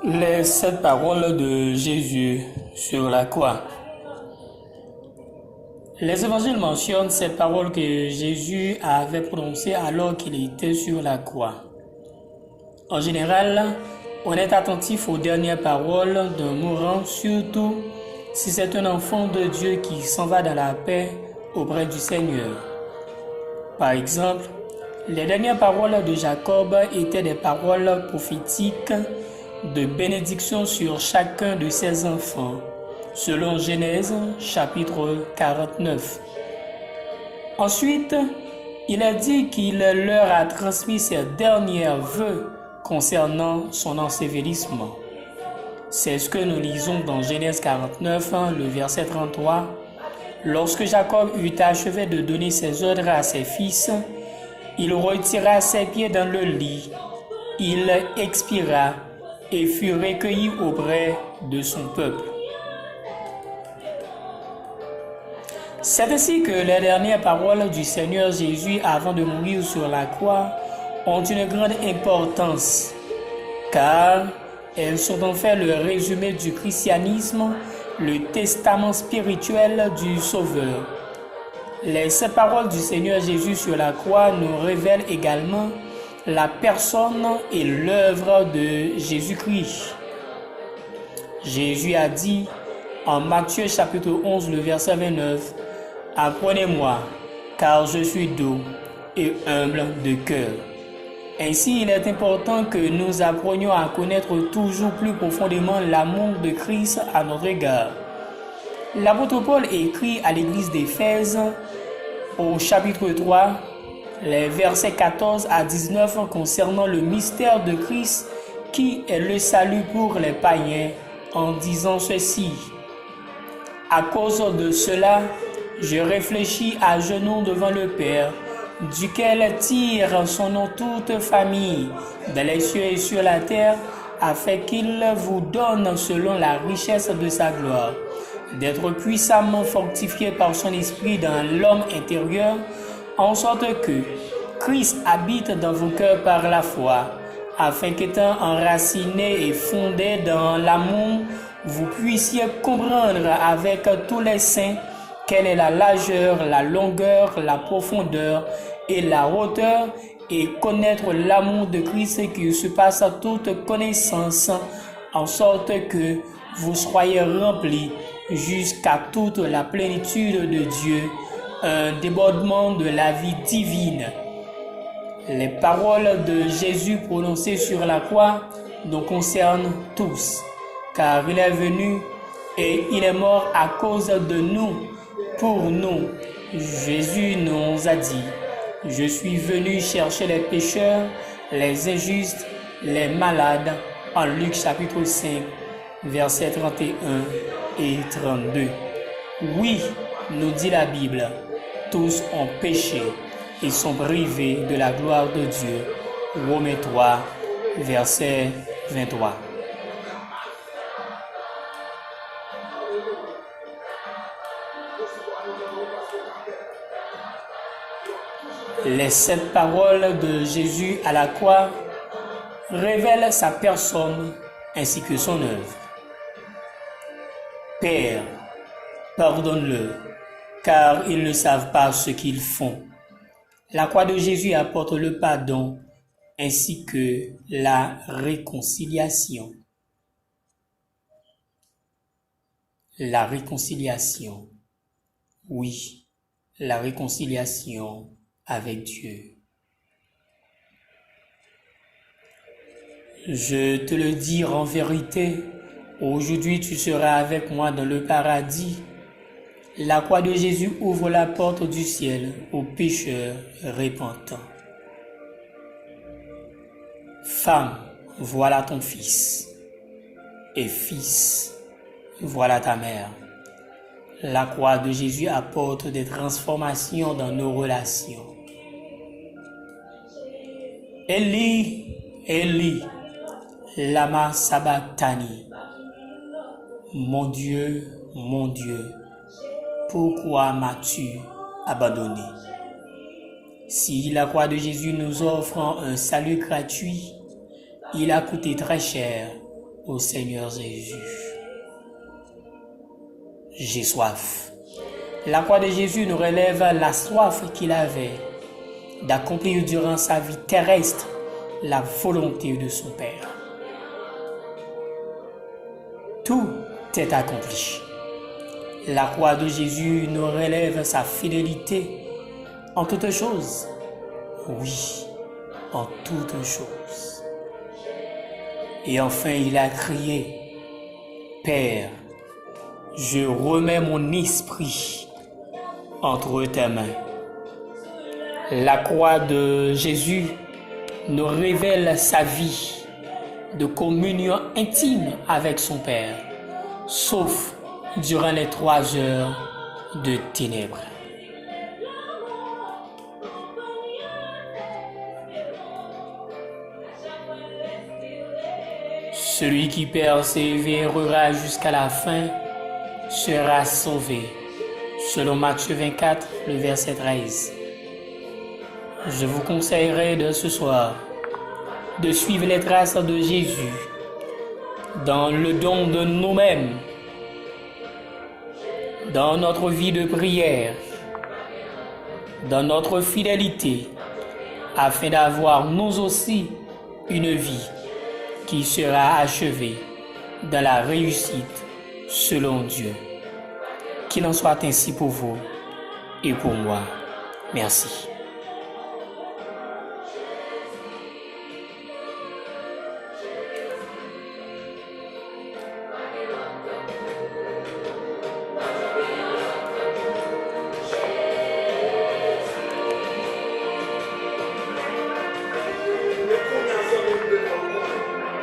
Les 7 paroles de Jésus sur la croix. Les évangiles mentionnent ces paroles que Jésus avait prononcées alors qu'il était sur la croix. En général, on est attentif aux dernières paroles d'un mourant, surtout si c'est un enfant de Dieu qui s'en va dans la paix auprès du Seigneur. Par exemple, les dernières paroles de Jacob étaient des paroles prophétiques de bénédiction sur chacun de ses enfants, selon Genèse chapitre 49. Ensuite, il a dit qu'il leur a transmis ses derniers vœux concernant son ensevelissement. C'est ce que nous lisons dans Genèse 49, le verset 33. Lorsque Jacob eut achevé de donner ses ordres à ses fils, il retira ses pieds dans le lit, il expira et fut recueilli auprès de son peuple. C'est ainsi que les dernières paroles du Seigneur Jésus avant de mourir sur la croix ont une grande importance, car elles sont en fait le résumé du christianisme, le testament spirituel du Sauveur. Les 7 paroles du Seigneur Jésus sur la croix nous révèlent également la personne et l'œuvre de Jésus-Christ. Jésus a dit en Matthieu chapitre 11, le verset 29, « Apprenez-moi, car je suis doux et humble de cœur. » Ainsi, il est important que nous apprenions à connaître toujours plus profondément l'amour de Christ à notre égard. L'apôtre Paul écrit à l'église d'Éphèse au chapitre 3, les versets 14 à 19 concernant le mystère de Christ qui est le salut pour les païens en disant ceci. « À cause de cela, je réfléchis à genoux devant le Père, duquel tire son nom toute famille, dans les cieux et sur la terre, afin qu'il vous donne selon la richesse de sa gloire, d'être puissamment fortifié par son esprit dans l'homme intérieur, en sorte que Christ habite dans vos cœurs par la foi, afin qu'étant enraciné et fondé dans l'amour, vous puissiez comprendre avec tous les saints quelle est la largeur, la longueur, la profondeur et la hauteur, et connaître l'amour de Christ qui surpasse toute connaissance, en sorte que vous soyez remplis jusqu'à toute la plénitude de Dieu, un débordement de la vie divine. Les paroles de Jésus prononcées sur la croix nous concernent tous, car il est venu et il est mort à cause de nous, pour nous. Jésus nous a dit, « Je suis venu chercher les pécheurs, les injustes, les malades » en Luc chapitre 5, versets 31 et 32. Oui, nous dit la Bible, tous ont péché et sont privés de la gloire de Dieu. Romains 3, verset 23. Les 7 paroles de Jésus à la croix révèlent sa personne ainsi que son œuvre. Père, pardonne-le, car ils ne savent pas ce qu'ils font. La croix de Jésus apporte le pardon ainsi que la réconciliation. La réconciliation. Oui, la réconciliation avec Dieu. Je te le dis en vérité, aujourd'hui tu seras avec moi dans le paradis. La croix de Jésus ouvre la porte du ciel aux pécheurs repentants. Femme, voilà ton fils. Et fils, voilà ta mère. La croix de Jésus apporte des transformations dans nos relations. Eli, Eli, lama sabachthani. Mon Dieu, pourquoi m'as-tu abandonné? Si la croix de Jésus nous offre un salut gratuit, il a coûté très cher au Seigneur Jésus. J'ai soif. La croix de Jésus nous relève la soif qu'il avait d'accomplir durant sa vie terrestre la volonté de son Père. Tout est accompli. La croix de Jésus nous relève sa fidélité en toutes choses. Oui, en toutes choses. Et enfin, il a crié, Père, je remets mon esprit entre tes mains. La croix de Jésus nous révèle sa vie de communion intime avec son Père, sauf durant les 3 heures de ténèbres. Celui qui persévérera jusqu'à la fin sera sauvé. Selon Matthieu 24, le verset 13. Je vous conseillerais de ce soir de suivre les traces de Jésus dans le don de nous-mêmes, dans notre vie de prière, dans notre fidélité, afin d'avoir nous aussi une vie qui sera achevée dans la réussite selon Dieu. Qu'il en soit ainsi pour vous et pour moi. Merci.